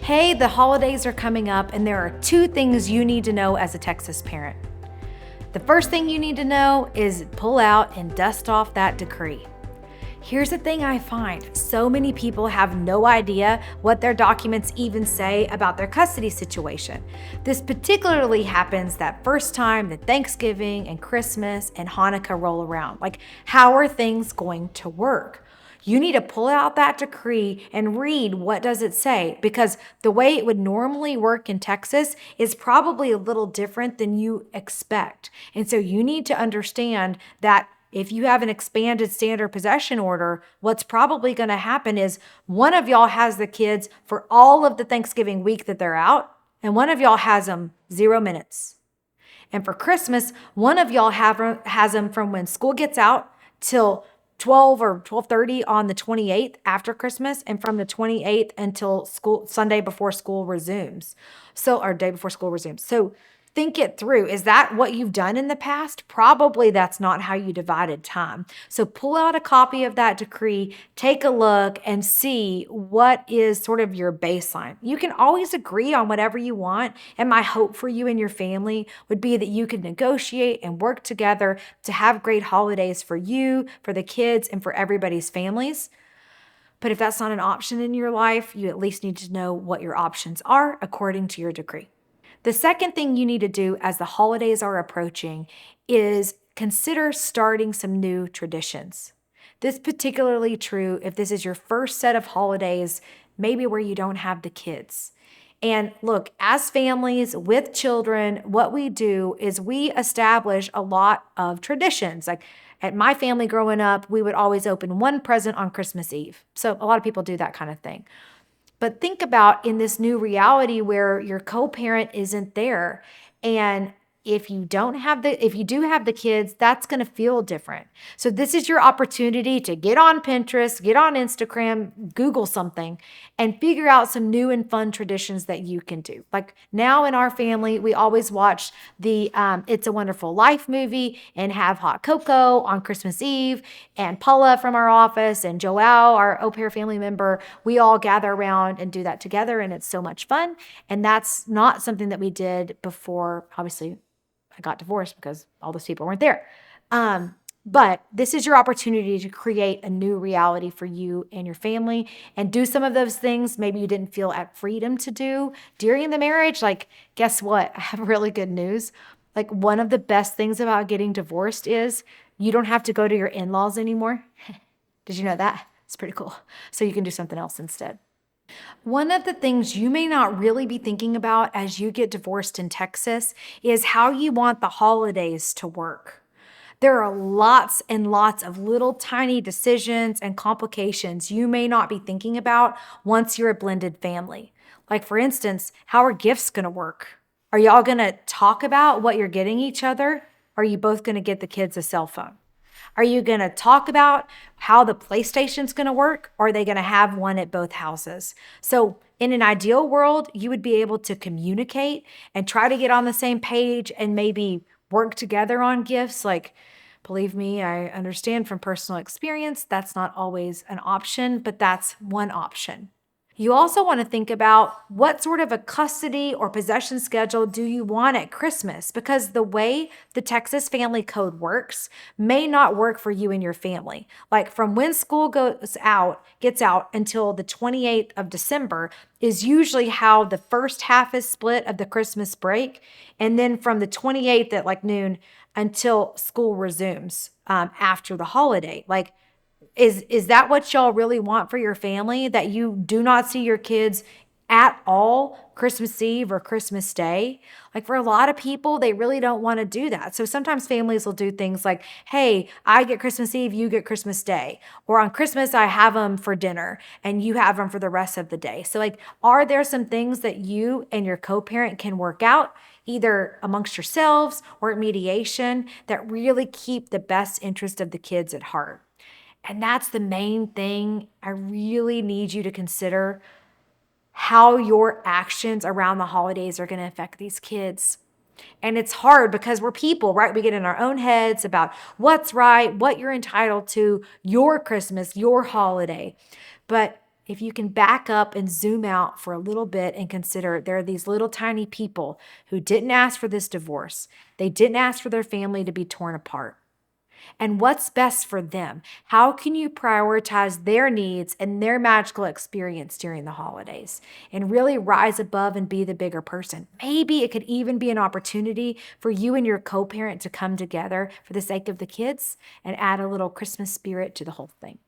Hey, the holidays are coming up, and there are two things you need to know as a Texas parent. The first thing you need to know is pull out and dust off that decree. Here's the thing I find so many people have no idea what their documents even say about their custody situation. This particularly happens that first time that Thanksgiving and Christmas and Hanukkah roll around. Like, how are things going to work? You need to pull out that decree and read what does it say, because the way it would normally work in Texas is probably a little different than you expect. And so you need to understand that if you have an expanded standard possession order, what's probably going to happen is one of y'all has the kids for all of the Thanksgiving week that they're out, and one of y'all has them 0 minutes. And for Christmas, one of y'all has them from when school gets out till 12 or 12:30 on the 28th after Christmas, and from the 28th until Sunday before school resumes. Or day before school resumes. So think it through. Is that what you've done in the past? Probably that's not how you divided time. So pull out a copy of that decree, take a look, and see what is sort of your baseline. You can always agree on whatever you want. And my hope for you and your family would be that you could negotiate and work together to have great holidays for you, for the kids, and for everybody's families. But if that's not an option in your life, you at least need to know what your options are according to your decree. The second thing you need to do as the holidays are approaching is consider starting some new traditions. This is particularly true if this is your first set of holidays, maybe where you don't have the kids. And look, as families with children, what we do is we establish a lot of traditions. Like at my family growing up, we would always open one present on Christmas Eve. So a lot of people do that kind of thing. But think about in this new reality where your co-parent isn't there. And if you do have the kids, that's going to feel different. So this is your opportunity to get on Pinterest, get on Instagram, Google something, and figure out some new and fun traditions that you can do. Like now in our family, we always watch the It's a Wonderful Life movie and have hot cocoa on Christmas Eve. And Paula from our office and Joelle, our au pair family member, we all gather around and do that together, and it's so much fun. And that's not something that we did before, obviously. I got divorced because all those people weren't there. But this is your opportunity to create a new reality for you and your family and do some of those things maybe you didn't feel at freedom to do during the marriage. Like, guess what? I have really good news. Like, one of the best things about getting divorced is you don't have to go to your in-laws anymore. Did you know that? It's pretty cool. So you can do something else instead. One of the things you may not really be thinking about as you get divorced in Texas is how you want the holidays to work. There are lots and lots of little tiny decisions and complications you may not be thinking about once you're a blended family. Like, for instance, how are gifts going to work? Are y'all going to talk about what you're getting each other? Or are you both going to get the kids a cell phone? Are you going to talk about how the PlayStation's going to work? Or are they going to have one at both houses? So in an ideal world, you would be able to communicate and try to get on the same page and maybe work together on gifts. Like, believe me, I understand from personal experience, that's not always an option, but that's one option. You also want to think about what sort of a custody or possession schedule do you want at Christmas, because the way the Texas family code works may not work for you and your family. Like from when school gets out until the 28th of December is usually how the first half is split of the Christmas break. And then from the 28th at like noon until school resumes after the holiday. Like, is that what y'all really want for your family? That you do not see your kids at all Christmas Eve or Christmas Day? Like for a lot of people, they really don't want to do that. So sometimes families will do things like, hey, I get Christmas Eve, you get Christmas Day. Or on Christmas, I have them for dinner and you have them for the rest of the day. So like, are there some things that you and your co-parent can work out either amongst yourselves or at mediation that really keep the best interest of the kids at heart? And that's the main thing. I really need you to consider how your actions around the holidays are going to affect these kids. And it's hard because we're people, right? We get in our own heads about what's right, what you're entitled to, your Christmas, your holiday. But if you can back up and zoom out for a little bit and consider there are these little tiny people who didn't ask for this divorce. They didn't ask for their family to be torn apart. And what's best for them? How can you prioritize their needs and their magical experience during the holidays and really rise above and be the bigger person? Maybe it could even be an opportunity for you and your co parent to come together for the sake of the kids and add a little Christmas spirit to the whole thing.